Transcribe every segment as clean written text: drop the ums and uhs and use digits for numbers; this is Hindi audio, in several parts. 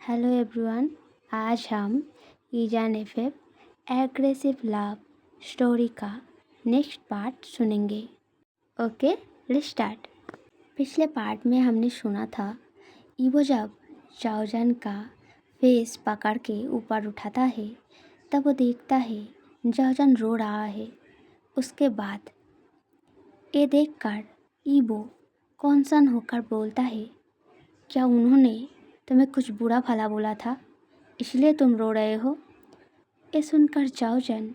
Hello everyone. आज हम Izaan FF aggressive love story का नेक्स्ट पार्ट सुनेंगे। Okay, let's start. पिछले पार्ट में हमने सुना था ईवो जब चाओजन का फेस पकड़ के ऊपर उठाता है तब वो देखता है चाओजन रो रहा है। उसके बाद ये देखकर ईवो कॉन्सर्न होकर बोलता है, क्या उन्होंने तुम्हें कुछ बुरा भला बोला था इसलिए तुम रो रहे हो? ये सुनकर चाओजन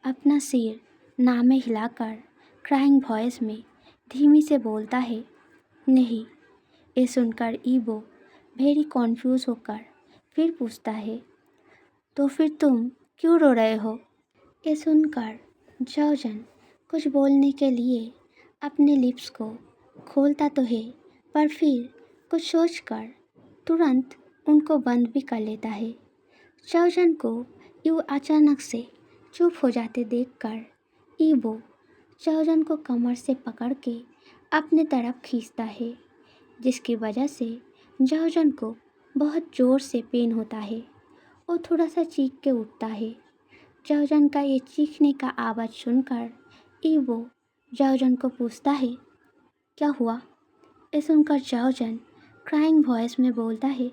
अपना सिर ना में हिलाकर क्राइंग वॉइस में धीमी से बोलता है, नहीं। ये सुनकर ईवो वेरी कॉन्फ्यूज होकर फिर पूछता है, तो फिर तुम क्यों रो रहे हो? ये सुनकर चाओजन कुछ बोलने के लिए अपने लिप्स को खोलता तो है पर फिर कुछ सोचकर तुरंत उनको बंद भी कर लेता है। चाओजन को यूँ अचानक से चुप हो जाते देखकर ईवो चाओजन को कमर से पकड़ के अपने तरफ खींचता है, जिसकी वजह से चाओजन को बहुत ज़ोर से पेन होता है और थोड़ा सा चीख के उठता है। चाओजन का ये चीखने का आवाज़ सुनकर ईवो चाओजन को पूछता है, क्या हुआ? ये सुनकर चाओजन क्राइंग वॉइस में बोलता है,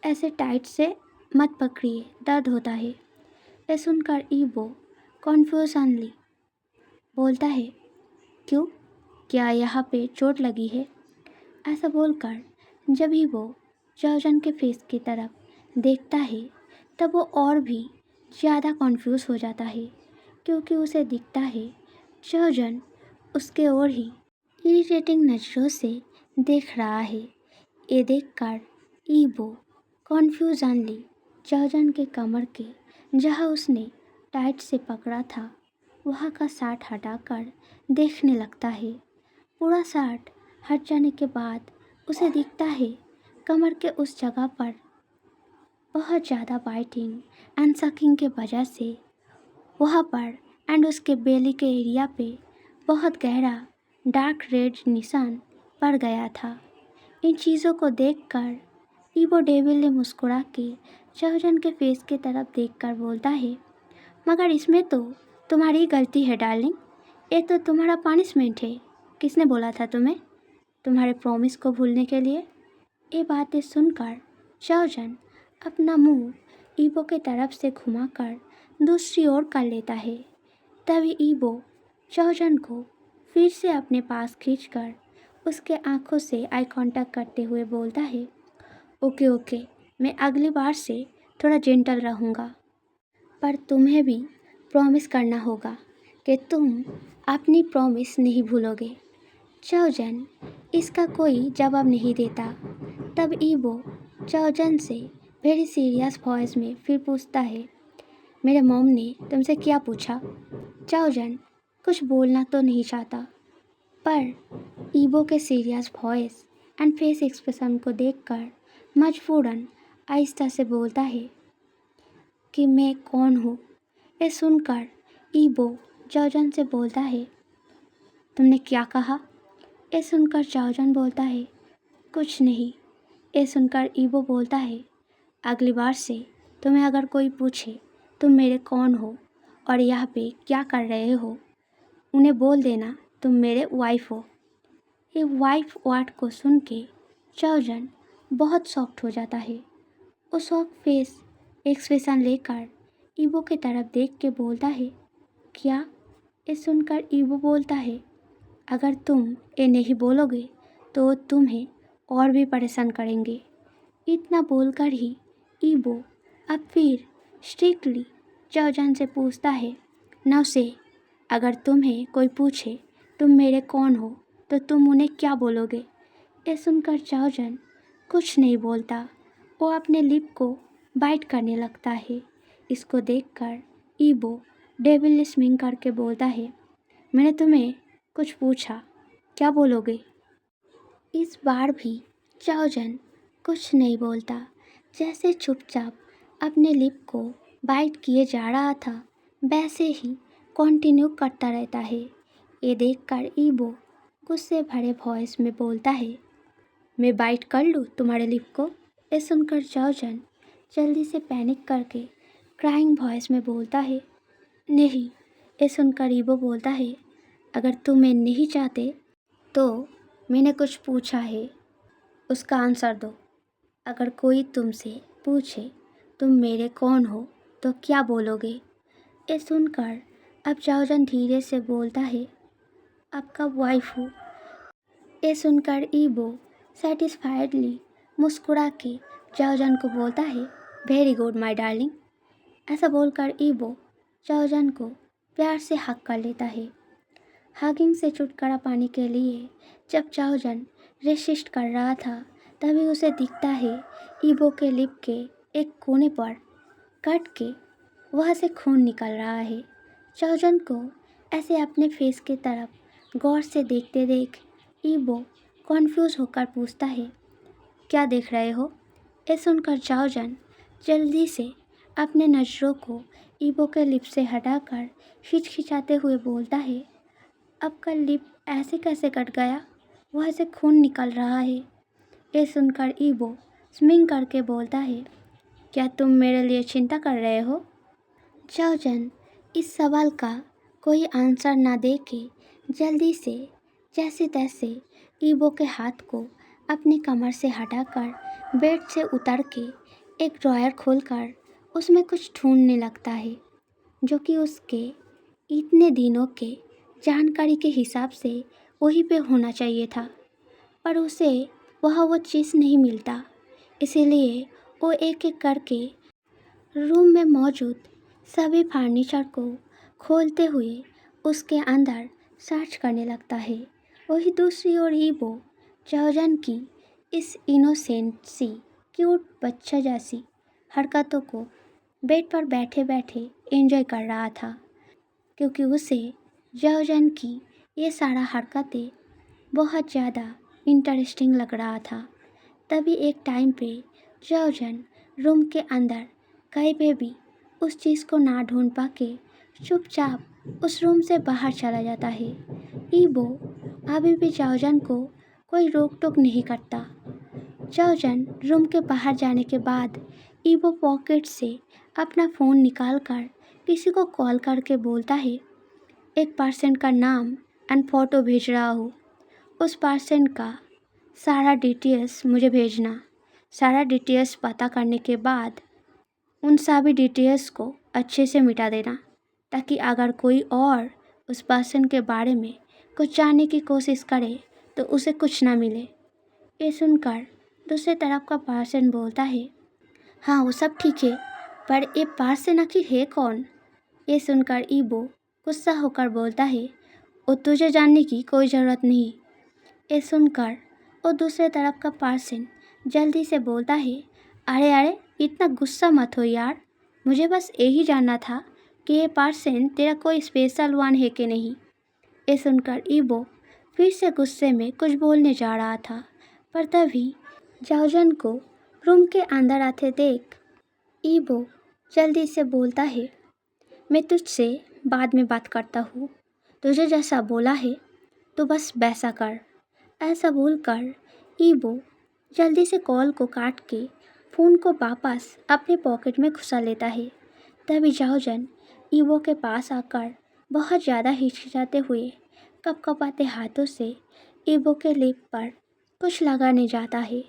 ऐसे टाइट से मत पकड़िए, दर्द होता है। ये सुनकर ईवो कॉन्फ्यूजनली बोलता है, क्यों, क्या यहाँ पे चोट लगी है? ऐसा बोलकर जब ईवो चाओजन के फेस की तरफ देखता है तब वो और भी ज़्यादा कॉन्फ्यूज़ हो जाता है, क्योंकि उसे दिखता है चाओजन उसके ओर ही इरिटेटिंग नज़रों से देख रहा है। ये देखकर ईवो कॉन्फ्यूजनली चाओजन के कमर के जहाँ उसने टाइट से पकड़ा था वहाँ का साट हटाकर देखने लगता है। पूरा साट हट जाने के बाद उसे दिखता है कमर के उस जगह पर बहुत ज़्यादा बाइटिंग एंड सकिंग के वजह से वहाँ पर एंड उसके बेली के एरिया पे बहुत गहरा डार्क रेड निशान पड़ गया था। इन चीज़ों को देखकर ईवो डेविल ने मुस्कुरा के चाओजन के फेस की तरफ देखकर बोलता है, मगर इसमें तो तुम्हारी गलती है डार्लिंग, ये तो तुम्हारा पनिशमेंट है। किसने बोला था तुम्हें तुम्हारे प्रॉमिस को भूलने के लिए? ये बातें सुनकर चाओजन अपना मुंह ईवो के तरफ से घुमाकर दूसरी ओर कर लेता है। तभी ईवो चाओजन को फिर से अपने पास खींचकर उसके आंखों से आई कांटेक्ट करते हुए बोलता है, ओके ओके, मैं अगली बार से थोड़ा जेंटल रहूँगा, पर तुम्हें भी प्रॉमिस करना होगा कि तुम अपनी प्रॉमिस नहीं भूलोगे। चाओजन इसका कोई जवाब नहीं देता। तब ईवो चाओजन से वेरी सीरियस वॉइस में फिर पूछता है, मेरे मॉम ने तुमसे क्या पूछा? चाओजन कुछ बोलना तो नहीं चाहता, पर ईवो के serious voice and face expression को देखकर मजबूरन आहिस्ता से बोलता है कि मैं कौन हूँ। ये सुनकर ईवो चाओजन से बोलता है, तुमने क्या कहा? ये सुनकर चाओजन बोलता है, कुछ नहीं। ये सुनकर ईवो बोलता है, अगली बार से तुम्हें अगर कोई पूछे तुम मेरे कौन हो और यहाँ पे क्या कर रहे हो, उन्हें बोल देना तुम मेरे वाइफ हो। ये वाइफ वर्ड को सुन के चाओजन बहुत सॉफ्ट हो जाता है। वो सॉफ्ट फेस एक्सप्रेशन लेकर ईवो के तरफ देख के बोलता है, क्या? ये सुनकर ईवो बोलता है, अगर तुम ये नहीं बोलोगे तो वो तुम्हें और भी परेशान करेंगे। इतना बोलकर ही ईवो अब फिर स्ट्रिक्टली चाओजन से पूछता है, नाउ से, अगर तुम्हें कोई पूछे तुम मेरे कौन हो तो तुम उन्हें क्या बोलोगे? ये सुनकर चाओजन कुछ नहीं बोलता, वो अपने लिप को बाइट करने लगता है। इसको देखकर ईवो डेविल स्मिंग करके बोलता है, मैंने तुम्हें कुछ पूछा, क्या बोलोगे? इस बार भी चाओजन कुछ नहीं बोलता, जैसे चुपचाप अपने लिप को बाइट किए जा रहा था वैसे ही कंटिन्यू करता रहता है। ये देखकर ईवो गुस्से भरे वॉइस में बोलता है, मैं बाइट कर लूँ तुम्हारे लिप को? ये सुनकर जाओजन जल्दी से पैनिक करके क्राइंग वॉइस में बोलता है, नहीं। ये सुनकर ईबो बोलता है, अगर तुम्हें नहीं चाहते तो मैंने कुछ पूछा है, उसका आंसर दो। अगर कोई तुमसे पूछे तुम मेरे कौन हो तो क्या बोलोगे? ये सुनकर अब जाओजन धीरे से बोलता है, आपका वाइफ हूँ। ये सुनकर ईबो सेटिस्फाइडली मुस्कुरा के जाओजन को बोलता है, वेरी गुड माय डार्लिंग। ऐसा बोलकर ईबो जाओजन को प्यार से हक कर लेता है। हगिंग से छुटकारा पाने के लिए जब जाओजन रेसिस्ट कर रहा था तभी उसे दिखता है ईबो के लिप के एक कोने पर कट के वहाँ से खून निकल रहा है। जाओजन को ऐसे अपने फेस की तरफ गौर से देखते देख ईबो कॉन्फ्यूज होकर पूछता है, क्या देख रहे हो? ये सुनकर जाओजन जल्दी से अपने नज़रों को ईबो के लिप से हटाकर हिचकिचाते हुए बोलता है, आपका लिप ऐसे कैसे कट गया? वहाँ से खून निकल रहा है। ये सुनकर ईबो स्मिंग करके बोलता है, क्या तुम मेरे लिए चिंता कर रहे हो? जाओजन इस सवाल का कोई आंसर ना दे के जल्दी से जैसे तैसे ईबो के हाथ को अपनी कमर से हटाकर बेड से उतर के एक ड्रॉयर खोलकर उसमें कुछ ढूंढने लगता है जो कि उसके इतने दिनों के जानकारी के हिसाब से वहीं पे होना चाहिए था, पर उसे वहाँ वो चीज़ नहीं मिलता। इसीलिए वो एक एक करके रूम में मौजूद सभी फर्नीचर को खोलते हुए उसके अंदर सर्च करने लगता है। वही दूसरी ओर ईबो जाओजन की इस इनोसेंट सी क्यूट बच्चा जैसी हरकतों को बेड पर बैठे बैठे एंजॉय कर रहा था, क्योंकि उसे जाओजन की ये सारा हरकतें बहुत ज़्यादा इंटरेस्टिंग लग रहा था। तभी एक टाइम पे जाओजन रूम के अंदर कहीं पे भी उस चीज़ को ना ढूंढ पाके चुपचाप उस रूम से बाहर चला जाता है। ईबो अभी भी जाओजन को कोई रोक टोक नहीं करता। जाओजन रूम के बाहर जाने के बाद ईबो पॉकेट से अपना फ़ोन निकालकर किसी को कॉल करके बोलता है, एक पर्सन का नाम एंड फ़ोटो भेज रहा हूँ, उस पर्सन का सारा डिटेल्स मुझे भेजना। सारा डिटेल्स पता करने के बाद उन सभी डिटेल्स को अच्छे से मिटा देना, ताकि अगर कोई और उस पर्सन के बारे में कुछ जानने की कोशिश करे तो उसे कुछ ना मिले। ये सुनकर दूसरे तरफ का पर्सन बोलता है, हाँ वो सब ठीक है, पर ये पर्सन आखिर है कौन? ये सुनकर ईबो गुस्सा होकर बोलता है, वो तुझे जानने की कोई ज़रूरत नहीं। ये सुनकर वो दूसरे तरफ का पर्सन जल्दी से बोलता है, अरे अरे इतना गुस्सा मत हो यार, मुझे बस यही जानना था कि ये पर्सन तेरा कोई स्पेशल वन है कि नहीं। ये सुनकर ईबो फिर से गुस्से में कुछ बोलने जा रहा था, पर तभी जाओजन को रूम के अंदर आते देख ईबो जल्दी से बोलता है, मैं तुझसे बाद में बात करता हूँ, तुझे जैसा बोला है तो बस वैसा कर। ऐसा बोलकर ईबो जल्दी से कॉल को काट के फ़ोन को वापस अपने पॉकेट में घुसा लेता है। तभी जाओजन ईबो के पास आकर बहुत ज़्यादा हिचकिचाते हुए कपकपाते हाथों से ईबो के लिप पर कुछ लगाने जाता है,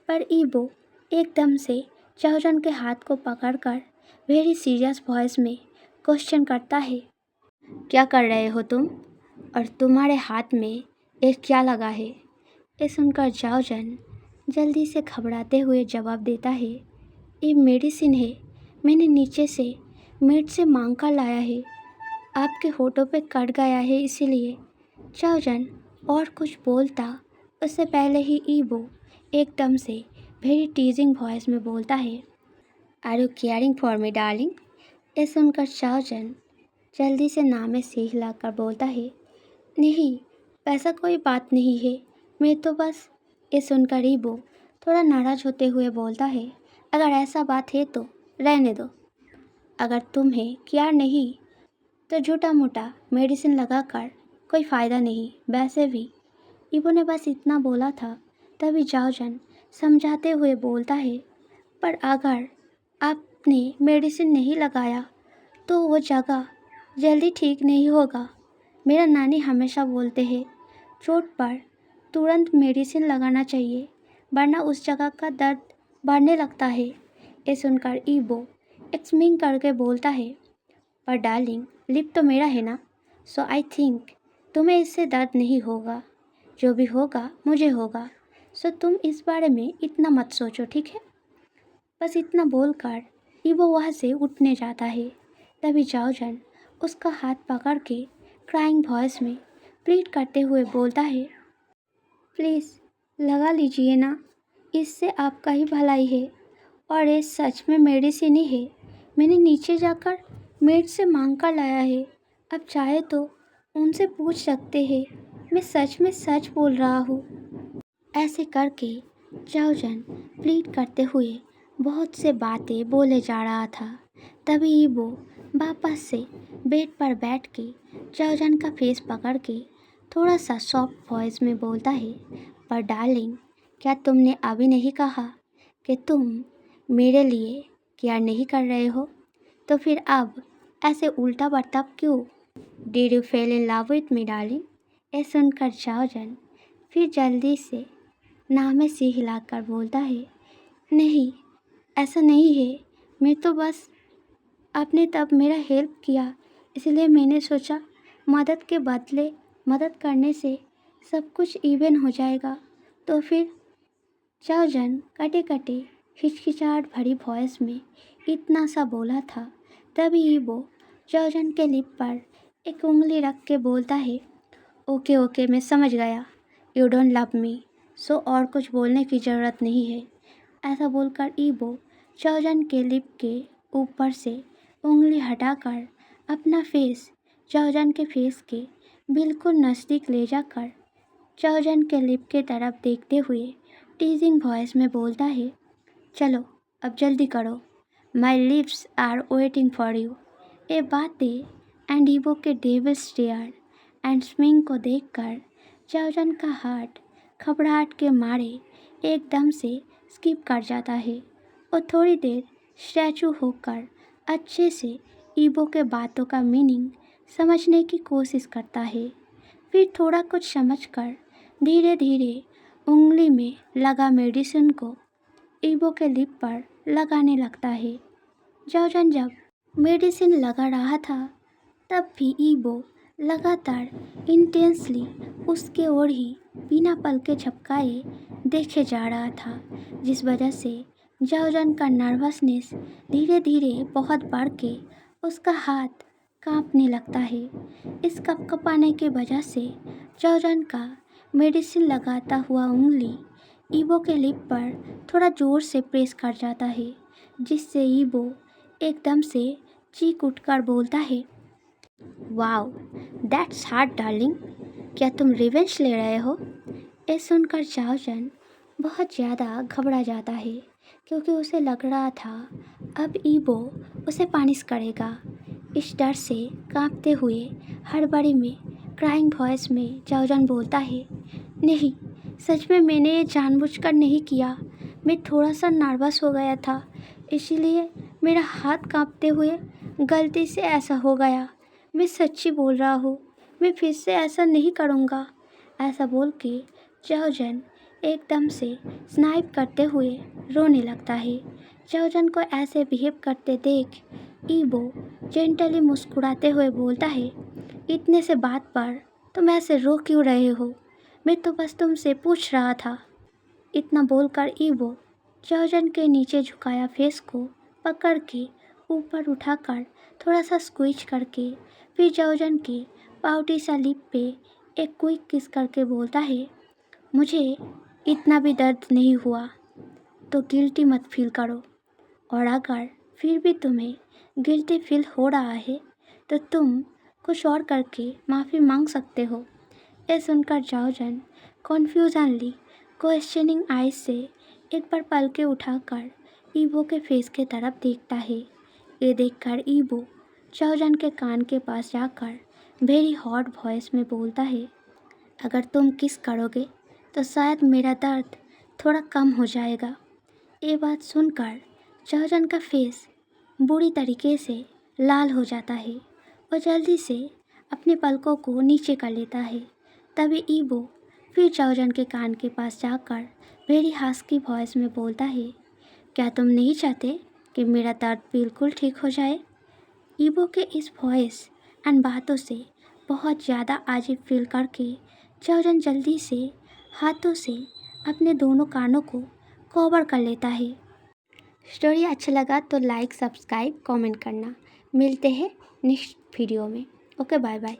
पर ईबो एकदम से जाओजन के हाथ को पकड़कर वेरी सीरियस वॉइस में क्वेश्चन करता है, क्या कर रहे हो तुम, और तुम्हारे हाथ में ये क्या लगा है? ये सुनकर जाओजन जल्दी से घबराते हुए जवाब देता है, ये मेडिसिन है, मैंने नीचे से मेड से मांग कर लाया है, आपके होठों पे कट गया है इसीलिए। जाओजन और कुछ बोलता उससे पहले ही ईबो एकदम से वेरी टीजिंग वॉइस में बोलता है, are you caring for me darling? ये सुनकर जाओजन जल्दी से नाम में सिर हिलाकर बोलता है, नहीं ऐसा कोई बात नहीं है, मैं तो बस। ये सुनकर ईबो थोड़ा नाराज़ होते हुए बोलता है, अगर ऐसा बात है तो रहने दो, अगर तुम्हें केयर नहीं तो झूठा मोटा मेडिसिन लगाकर कोई फ़ायदा नहीं। वैसे भी ईबो ने बस इतना बोला था। तभी जाओजन समझाते हुए बोलता है, पर अगर आपने मेडिसिन नहीं लगाया तो वो जगह जल्दी ठीक नहीं होगा। मेरा नानी हमेशा बोलते हैं चोट पर तुरंत मेडिसिन लगाना चाहिए, वरना उस जगह का दर्द बढ़ने लगता है। ये सुनकर ईबो एक्समिंग करके बोलता है, पर डार्लिंग लिप तो मेरा है ना, सो आई थिंक तुम्हें इससे दर्द नहीं होगा। जो भी होगा मुझे होगा, सो तुम इस बारे में इतना मत सोचो, ठीक है। बस इतना बोलकर ईबो वहाँ से उठने जाता है। तभी जाओजन उसका हाथ पकड़ के क्राइंग वॉइस में प्लीड करते हुए बोलता है, प्लीज़ लगा लीजिए ना, इससे आपका ही भलाई है और ये सच में मेडिसिन ही है। मैंने नीचे जाकर मेड से मांग कर लाया है। अब चाहे तो उनसे पूछ सकते हैं, मैं सच में सच बोल रहा हूँ। ऐसे करके जाओजन प्लीड करते हुए बहुत से बातें बोले जा रहा था। तभी वो वापस से बेड पर बैठ के जाओजन का फेस पकड़ के थोड़ा सा सॉफ्ट वॉइस में बोलता है, पर डार्लिंग क्या तुमने अभी नहीं कहा कि तुम मेरे लिए केयर नहीं कर रहे हो? तो फिर अब ऐसे उल्टा बर्ताव क्यों? Did you fail in love with me darling? ये सुनकर जाओजन फिर जल्दी से नामे से हिलाकर बोलता है, नहीं ऐसा नहीं है, मैं तो बस आपने तब मेरा हेल्प किया, इसलिए मैंने सोचा मदद के बदले मदद करने से सब कुछ इवन हो जाएगा। तो फिर जाओजन कटे कटे हिचकिचाहट भरी वॉइस में इतना सा बोला था। तभी वो जाओजन के लिप पर एक उंगली रख के बोलता है, ओके ओके मैं समझ गया, यू डोंट लव मी, सो और कुछ बोलने की ज़रूरत नहीं है। ऐसा बोलकर ईबो जाओजन के लिप के ऊपर से उंगली हटाकर अपना फेस जाओजन के फेस के बिल्कुल नज़दीक ले जाकर जाओजन के लिप के तरफ देखते हुए टीजिंग वॉइस में बोलता है, चलो अब जल्दी करो, my lips are waiting for you. ये बातें एंड ईबो के डेविल स्टेयर एंड स्विंग को देखकर जाओजन का हार्ट घबराहट के मारे एकदम से स्किप कर जाता है और थोड़ी देर स्टैचू होकर अच्छे से ईबो के बातों का मीनिंग समझने की कोशिश करता है। फिर थोड़ा कुछ समझकर धीरे धीरे उंगली में लगा मेडिसिन को ईबो के लिप पर लगाने लगता है। जाओजन जब मेडिसिन लगा रहा था तब भी ईबो लगातार इंटेंसली उसके ओर ही बिना पलके झपकाए देखे जा रहा था, जिस वजह से जाओजन का नर्वसनेस धीरे धीरे बहुत बढ़ के उसका हाथ कांपने लगता है। इस कपकपाने के वजह से जाओजन का मेडिसिन लगाता हुआ उंगली ईबो के लिप पर थोड़ा ज़ोर से प्रेस कर जाता है, जिससे ईबो एकदम से चीख उठकर बोलता है, वाओ दैट्स हार्ड डार्लिंग, क्या तुम रिवेंज ले रहे हो? ये सुनकर जाओजन बहुत ज़्यादा घबरा जाता है, क्योंकि उसे लग रहा था अब ईबो उसे पनिश करेगा। इस डर से कांपते हुए हड़बड़ी में क्राइंग वॉइस में जाओजन बोलता है, नहीं सच में मैंने ये जानबूझकर नहीं किया, मैं थोड़ा सा नर्वस हो गया था, इसीलिए मेरा हाथ कांपते हुए गलती से ऐसा हो गया। मैं सच्ची बोल रहा हूँ, मैं फिर से ऐसा नहीं करूँगा। ऐसा बोल के जाओजन एकदम से स्नाइप करते हुए रोने लगता है। जाओजन को ऐसे बिहेव करते देख ईबो जेंटली मुस्कुराते हुए बोलता है, इतने से बात पर तुम ऐसे रो क्यों रहे हो? मैं तो बस तुमसे पूछ रहा था। इतना बोलकर ईबो जाओजन के नीचे झुकाया फेस को पकड़ के ऊपर उठाकर थोड़ा सा स्क्वीज करके फिर जाओजन के पाउटी सा लिप पे एक क्विक किस करके बोलता है, मुझे इतना भी दर्द नहीं हुआ तो गिल्टी मत फील करो, और अगर फिर भी तुम्हें गिल्टी फील हो रहा है तो तुम कुछ और करके माफ़ी मांग सकते हो। ये सुनकर जाओजन कन्फ्यूजनली क्वेश्चनिंग आइज से एक बार पलके उठाकर ईबो के फेस के तरफ देखता है। ये देखकर ईबो जाओजन के कान के पास जाकर वेरी हॉट वॉइस में बोलता है, अगर तुम किस करोगे तो शायद मेरा दर्द थोड़ा कम हो जाएगा। ये बात सुनकर चाओजन का फेस बुरी तरीके से लाल हो जाता है। वो जल्दी से अपने पलकों को नीचे कर लेता है। तभी ईबो फिर चाओजन के कान के पास जाकर वेरी हस्की वॉइस में बोलता है, क्या तुम नहीं चाहते कि मेरा दर्द बिल्कुल ठीक हो जाए? ईबो के इस वॉइस एंड बातों से बहुत ज़्यादा अजीब फील करके चाओजन जल्दी से हाथों से अपने दोनों कानों को कवर कर लेता है। स्टोरी अच्छा लगा तो लाइक, सब्सक्राइब, कमेंट करना। मिलते हैं नेक्स्ट वीडियो में। Okay, bye bye.